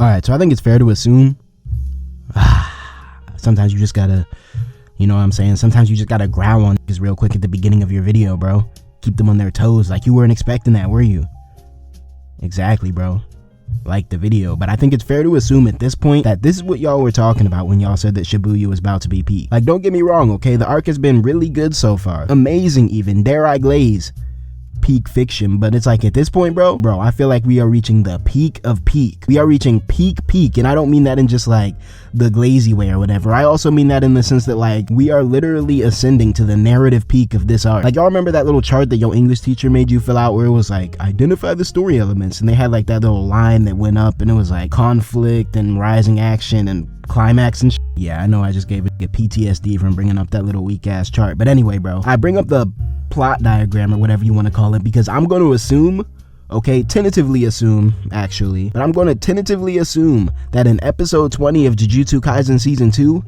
Alright, so I think it's fair to assume sometimes you just gotta, you know what I'm saying, sometimes you just gotta growl on niggas real quick at the beginning of your video, bro. Keep them on their toes. Like, you weren't expecting that, were you? Exactly, bro. Like the video. But I think it's fair to assume at this point that this is what y'all were talking about when y'all said that Shibuya was about to be peak. Like, don't get me wrong, okay? The arc has been really good so far. Amazing even. Dare I glaze peak fiction. But it's like, at this point, bro, I feel like we are reaching the peak of peak. We are reaching peak. And I don't mean that in just like the glazy way or whatever. I also mean that in the sense that, like, we are literally ascending to the narrative peak of this arc. Like, y'all remember that little chart that your English teacher made you fill out where it was like, identify the story elements, and they had like that little line that went up and it was like conflict and rising action and climax and yeah, I know I just gave it a PTSD from bringing up that little weak ass chart. But anyway, bro, I bring up the plot diagram or whatever you want to call it because I'm going to assume, okay, tentatively assume actually, but I'm going to tentatively assume that in episode 20 of Jujutsu Kaisen season 2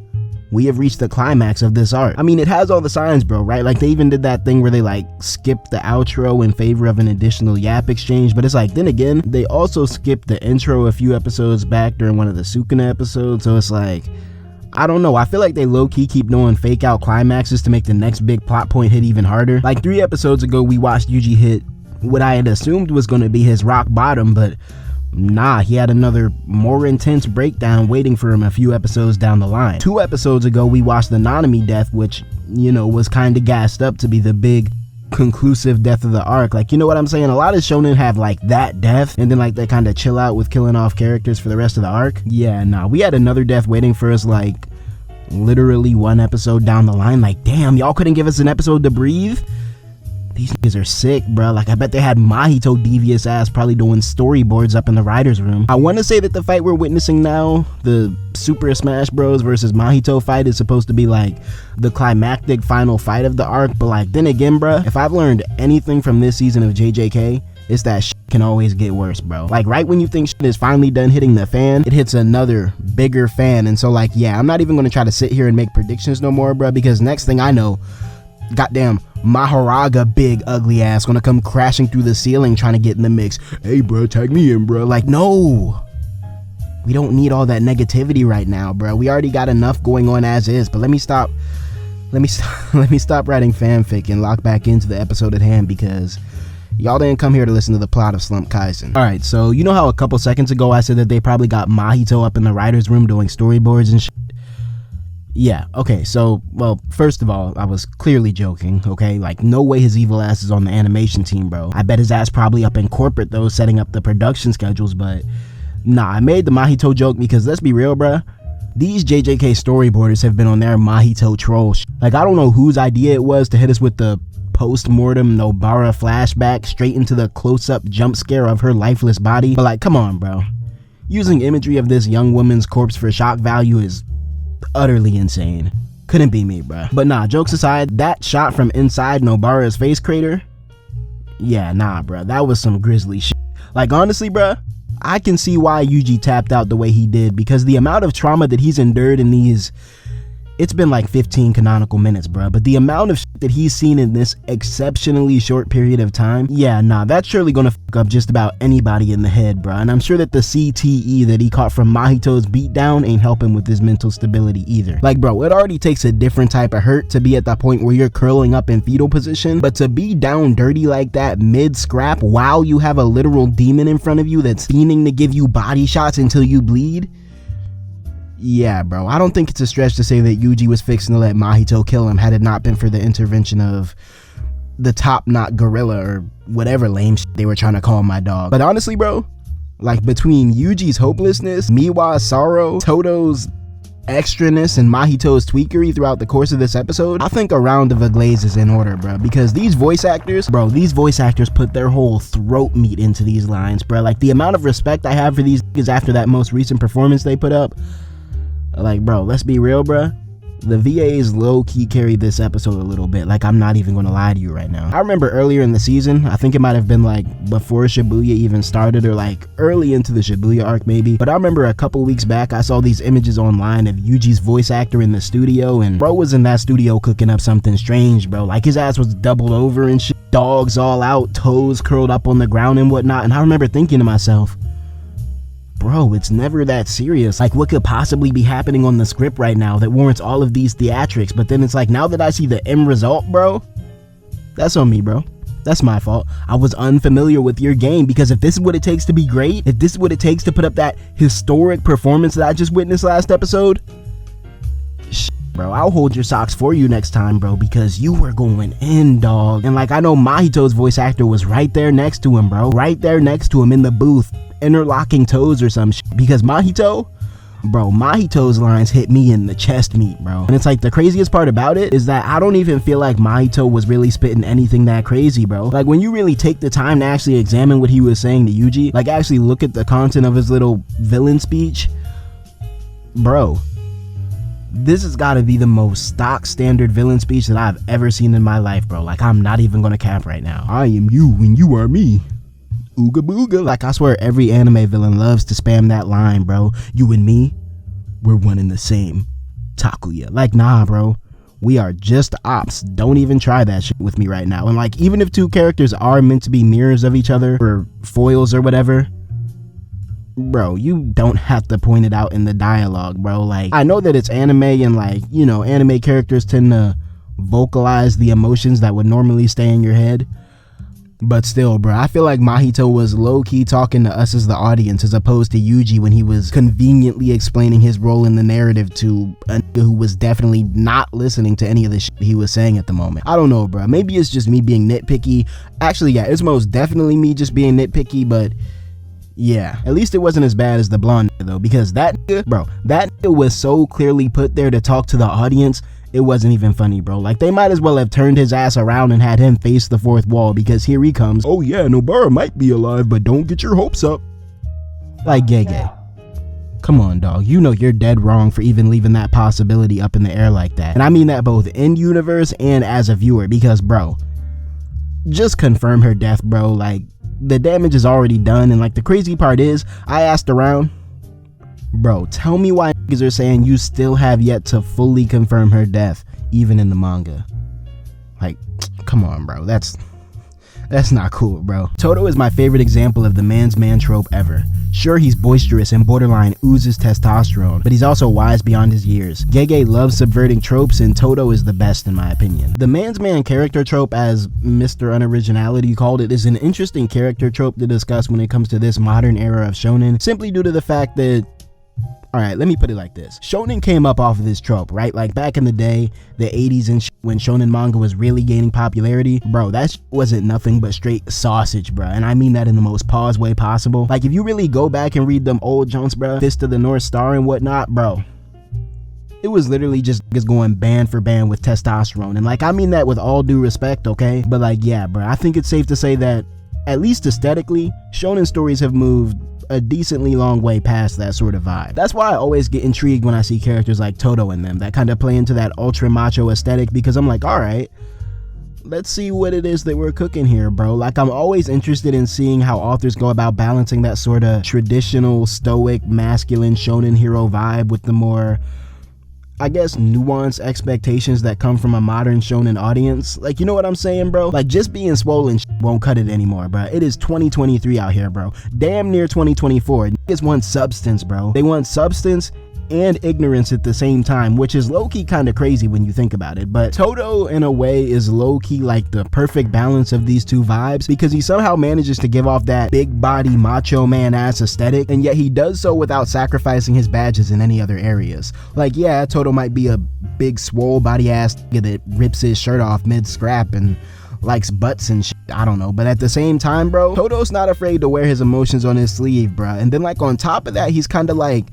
we have reached the climax of this arc. I mean, it has all the signs, bro, right? Like, they even did that thing where they like skipped the outro in favor of an additional yap exchange, but it's like, then again, they also skipped the intro a few episodes back during one of the Sukuna episodes, so it's like, I don't know, I feel like they low-key keep doing fake out climaxes to make the next big plot point hit even harder. Like 3 episodes ago we watched Yuji hit what I had assumed was going to be his rock bottom, but nah, he had another more intense breakdown waiting for him a few episodes down the line. 2 episodes ago we watched the Nanami death, which, you know, was kind of gassed up to be the big conclusive death of the arc. Like, you know what I'm saying? A lot of shonen have like that death and then like they kind of chill out with killing off characters for the rest of the arc. Yeah, nah, we had another death waiting for us like literally 1 episode down the line. Like, damn, y'all couldn't give us an episode to breathe? These niggas are sick, bro. Like, I bet they had Mahito devious ass probably doing storyboards up in the writer's room. I want to say that the fight we're witnessing now, the Super Smash Bros versus Mahito fight, is supposed to be like the climactic final fight of the arc, but like, then again, bro, if I've learned anything from this season of JJK, it's that shit can always get worse, bro. Like, right when you think shit is finally done hitting the fan, it hits another bigger fan. And so, like, yeah, I'm not even gonna try to sit here and make predictions no more, bro, because next thing I know, goddamn Maharaga big ugly ass gonna come crashing through the ceiling trying to get in the mix. Hey, bro, tag me in, bro. Like, no, we don't need all that negativity right now, bro. We already got enough going on as is. But let me stop writing fanfic and lock back into the episode at hand, because y'all didn't come here to listen to the plot of Slump Kaisen. Alright, so you know how a couple seconds ago I said that they probably got Mahito up in the writer's room doing storyboards and shit? Yeah, okay, so, well, first of all, I was clearly joking, okay? Like, no way his evil ass is on the animation team, bro. I bet his ass probably up in corporate, though, setting up the production schedules, but nah, I made the Mahito joke because, let's be real, bruh, these JJK storyboarders have been on their Mahito troll shit. Like, I don't know whose idea it was to hit us with the post-mortem Nobara flashback straight into the close-up jump scare of her lifeless body, but like, come on, bro. Using imagery of this young woman's corpse for shock value is utterly insane. Couldn't be me, bruh. But nah, jokes aside, that shot from inside Nobara's face crater, yeah, nah, bruh, that was some grisly shit. Like, honestly, bruh, I can see why Yuji tapped out the way he did, because the amount of trauma that he's endured in these, it's been like 15 canonical minutes, bruh, but the amount of shit that he's seen in this exceptionally short period of time, yeah, nah, that's surely gonna fuck up just about anybody in the head, bruh. And I'm sure that the CTE that he caught from Mahito's beatdown ain't helping with his mental stability either. Like, bro, it already takes a different type of hurt to be at that point where you're curling up in fetal position, but to be down dirty like that mid-scrap while you have a literal demon in front of you that's fiending to give you body shots until you bleed, yeah, bro, I don't think it's a stretch to say that Yuji was fixing to let Mahito kill him had it not been for the intervention of the top knot gorilla or whatever lame shit they were trying to call my dog. But honestly, bro, like, between Yuji's hopelessness, Miwa's sorrow, Todo's extraness, and Mahito's tweakery throughout the course of this episode, I think a round of a glaze is in order, bro, because these voice actors put their whole throat meat into these lines, bro. Like, the amount of respect I have for these niggas after that most recent performance they put up, like, bro, let's be real, bro. The VAs low-key carried this episode a little bit. Like, I'm not even gonna lie to you right now. I remember earlier in the season, I think it might have been like before Shibuya even started, or like early into the Shibuya arc maybe, but I remember a couple weeks back I saw these images online of Yuji's voice actor in the studio, and bro was in that studio cooking up something strange, bro. Like, his ass was doubled over and shit, dogs all out, toes curled up on the ground and whatnot, and I remember thinking to myself, bro, it's never that serious. Like, what could possibly be happening on the script right now that warrants all of these theatrics? But then it's like, now that I see the end result, bro, that's on me, bro. That's my fault. I was unfamiliar with your game, because if this is what it takes to be great, if this is what it takes to put up that historic performance that I just witnessed last episode, bro, I'll hold your socks for you next time, bro, because you were going in, dog. And like, I know Mahito's voice actor was right there next to him, bro, right there next to him in the booth, interlocking toes or some shit, because Mahito's lines hit me in the chest meat, bro. And it's like, the craziest part about it is that I don't even feel like Mahito was really spitting anything that crazy, bro. Like, when you really take the time to actually examine what he was saying to Yuji, like actually look at the content of his little villain speech, bro, this has got to be the most stock standard villain speech that I've ever seen in my life, bro. Like, I'm not even gonna cap right now. I am you and you are me. Ooga booga. Like, I swear every anime villain loves to spam that line, bro. You and me, we're one and the same. Takuya. Like, nah, bro. We are just ops. Don't even try that shit with me right now. And like, even if two characters are meant to be mirrors of each other, or foils or whatever, bro, you don't have to point it out in the dialogue, bro. Like, I know that it's anime and like, you know, anime characters tend to vocalize the emotions that would normally stay in your head, but still, bro, I feel like Mahito was low-key talking to us as the audience, as opposed to Yuji when he was conveniently explaining his role in the narrative to a nigga who was definitely not listening to any of the shit he was saying at the moment. I don't know, bro. Maybe it's just me being nitpicky. Actually, yeah, it's most definitely me just being nitpicky, but yeah, at least it wasn't as bad as the blonde though, because that nigga, bro, that nigga was so clearly put there to talk to the audience, it wasn't even funny, bro. Like, they might as well have turned his ass around and had him face the fourth wall, because here he comes. Oh yeah, Nobara might be alive, but don't get your hopes up. Like, Gege, come on, dog. You know you're dead wrong for even leaving that possibility up in the air like that. And I mean that both in universe and as a viewer, because, bro, just confirm her death, bro. Like, the damage is already done. And like, the crazy part is, I asked around, bro, tell me why niggas are saying you still have yet to fully confirm her death, even in the manga. Like, come on, bro, that's not cool, bro. Todo is my favorite example of the man's man trope ever. Sure, he's boisterous and borderline oozes testosterone, but he's also wise beyond his years. Gege loves subverting tropes, and Todo is the best in my opinion. The man's man character trope, as Mr. Unoriginality called it, is an interesting character trope to discuss when it comes to this modern era of shonen, simply due to the fact that, alright, let me put it like this. Shonen came up off of this trope, right? Like, back in the day, the 80s and when shonen manga was really gaining popularity, bro, that wasn't nothing but straight sausage, bro. And I mean that in the most pause way possible. Like, if you really go back and read them old junks, bro, Fist of the North Star and whatnot, bro, it was literally just going band for band with testosterone. And like, I mean that with all due respect, okay? But like, yeah, bro, I think it's safe to say that, at least aesthetically, shonen stories have moved a decently long way past that sort of vibe. That's why I always get intrigued when I see characters like Todo in them that kind of play into that ultra macho aesthetic, because I'm like, alright, let's see what it is that we're cooking here, bro. Like, I'm always interested in seeing how authors go about balancing that sort of traditional stoic masculine shonen hero vibe with the more, I guess, nuanced expectations that come from a modern shonen audience. Like, you know what I'm saying, bro? Like, just being swollen won't cut it anymore, bro. It is 2023 out here, bro. Damn near 2024. Niggas want substance, bro. They want substance and ignorance at the same time, which is low-key kind of crazy when you think about it. But Todo, in a way, is low-key like the perfect balance of these two vibes, because he somehow manages to give off that big body macho man ass aesthetic, and yet he does so without sacrificing his badges in any other areas. Like, yeah, Todo might be a big swole body ass nigga that rips his shirt off mid scrap and likes butts and shit, I don't know, but at the same time, bro, Todo's not afraid to wear his emotions on his sleeve, bro. And then like, on top of that, he's kind of like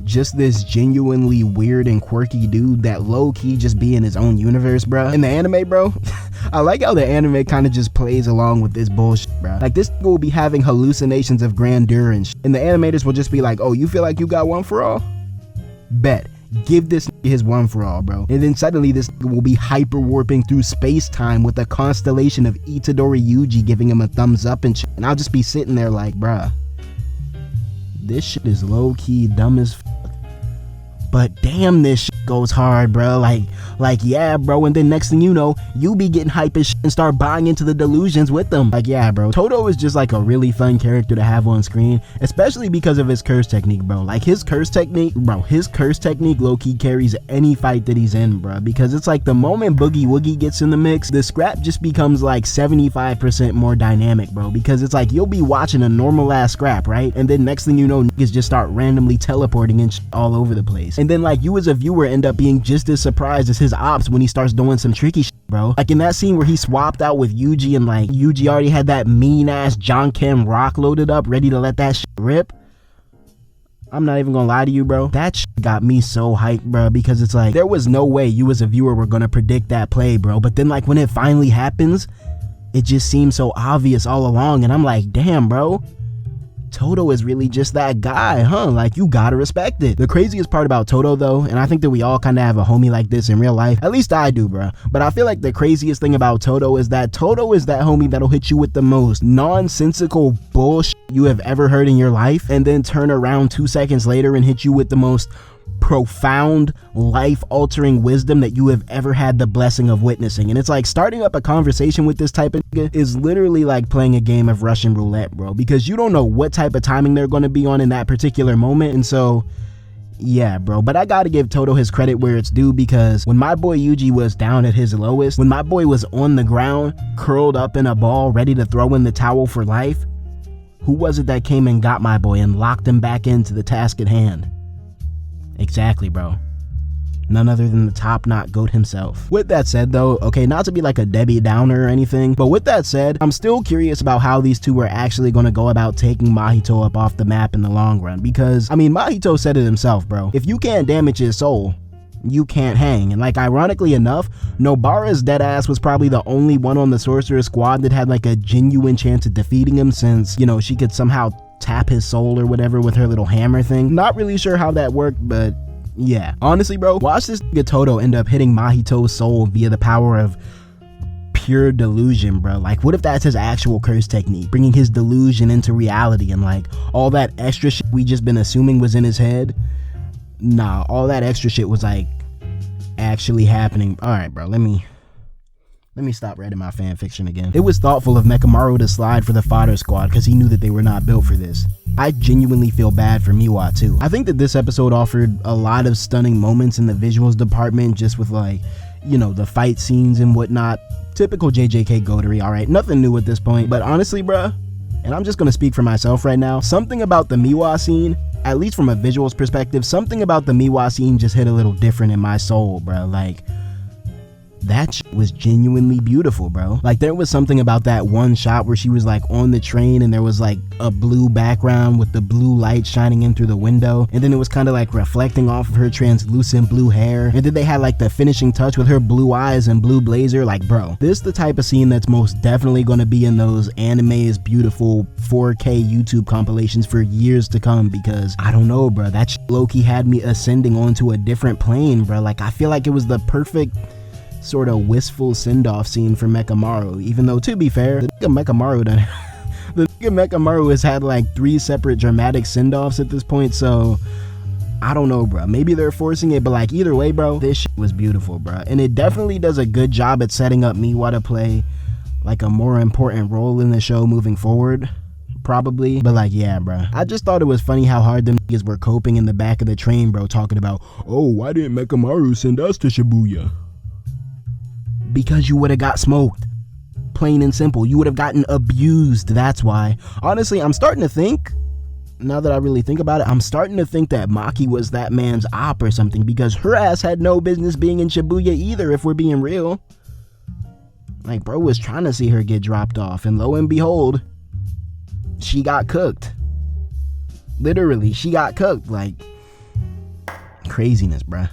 just this genuinely weird and quirky dude that low-key just be in his own universe, bro. In the anime, bro, I like how the anime kind of just plays along with this bullshit, bro. Like, this will be having hallucinations of grandeur and shit, and the animators will just be like, oh, you feel like you got one for all? Bet. Give this his one for all, bro. And then suddenly this will be hyper warping through space-time with a constellation of Itadori Yuji giving him a thumbs up and shit, and I'll just be sitting there like, bruh, this shit is low-key dumb as fuck. but damn, this shit goes hard, bro. Like yeah, bro. And then next thing you know, you be getting hype as shit and start buying into the delusions with them. Like yeah, bro. Todo is just like a really fun character to have on screen, especially because of his curse technique, bro. Like his curse technique low-key carries any fight that he's in, bro. Because it's like the moment Boogie Woogie gets in the mix, the scrap just becomes like 75% more dynamic, bro. Because it's like you'll be watching a normal ass scrap, right? And then next thing you know, niggas just start randomly teleporting and shit all over the place. And then like you as a viewer end up being just as surprised as his ops when he starts doing some tricky shit, bro. Like in that scene where he swapped out with Yuji and like Yuji already had that mean ass John Kim rock loaded up ready to let that shit rip. I'm not even gonna lie to you, bro. That shit got me so hyped, bro, because it's like there was no way you as a viewer were gonna predict that play, bro. But then like when it finally happens, it just seems so obvious all along, and I'm like, damn, bro. Todo is really just that guy, huh? Like, you gotta respect it. The craziest part about Todo, though, and I think that we all kind of have a homie like this in real life, at least I do, bro, but I feel like the craziest thing about Todo is that Todo is that homie that'll hit you with the most nonsensical bullshit you have ever heard in your life, and then turn around 2 seconds later and hit you with the most profound, life-altering wisdom that you have ever had the blessing of witnessing. And it's like starting up a conversation with this type of nigga is literally like playing a game of Russian roulette, bro, because you don't know what type of timing they're going to be on in that particular moment. And so yeah, bro, but I gotta give Todo his credit where it's due, because when my boy Yuji was down at his lowest, when my boy was on the ground curled up in a ball ready to throw in the towel for life, who was it that came and got my boy and locked him back into the task at hand? Exactly, bro. None other than the top knot goat himself. With that said though, okay, not to be like a Debbie Downer or anything, but with that said, I'm still curious about how these two are actually going to go about taking Mahito up off the map in the long run, because I mean, Mahito said it himself, bro. If you can't damage his soul, you can't hang. And like, ironically enough, Nobara's deadass was probably the only one on the sorcerer squad that had like a genuine chance of defeating him, since, you know, she could somehow tap his soul or whatever with her little hammer thing. Not really sure how that worked, but yeah. Honestly, bro, watch this nigga Todo end up hitting Mahito's soul via the power of pure delusion, bro. Like, what if that's his actual curse technique, bringing his delusion into reality, and like all that extra shit we just been assuming was in his head? Nah, all that extra shit was like actually happening. All right, bro, let me stop writing my fan fiction again. It was thoughtful of Mechamaru to slide for the fodder squad because he knew that they were not built for this. I genuinely feel bad for Miwa too. I think that this episode offered a lot of stunning moments in the visuals department, just with like, you know, the fight scenes and whatnot. Typical JJK goatery, alright, nothing new at this point. But honestly, bruh, and I'm just gonna speak for myself right now, something about the Miwa scene, at least from a visuals perspective, something about the Miwa scene just hit a little different in my soul, bruh. Like, that shit was genuinely beautiful, bro. Like, there was something about that one shot where she was like on the train and there was like a blue background with the blue light shining in through the window, and then it was kind of like reflecting off of her translucent blue hair, and then they had like the finishing touch with her blue eyes and blue blazer. Like, bro, this the type of scene that's most definitely going to be in those Anime is Beautiful 4K YouTube compilations for years to come, because I don't know, bro, that shit low-key had me ascending onto a different plane, bro. Like, I feel like it was the perfect sort of wistful send-off scene for Mechamaru, even though, to be fair, the nigga Mechamaru has had like 3 separate dramatic send-offs at this point, so I don't know, bro. Maybe they're forcing it, but like, either way, bro, this shit was beautiful, bro. And it definitely does a good job at setting up Miwa to play like a more important role in the show moving forward, probably. But like, yeah, bro, I just thought it was funny how hard them niggas were coping in the back of the train, bro, talking about, oh, why didn't Mechamaru send us to Shibuya? Because you would have got smoked. Plain and simple. You would have gotten abused. That's why. Honestly, I'm starting to think, now that I really think about it, I'm starting to think that Maki was that man's op or something, because her ass had no business being in Shibuya either, if we're being real. Like, bro was trying to see her get dropped off, and lo and behold, she got cooked. Literally, she got cooked. Like, craziness, bruh.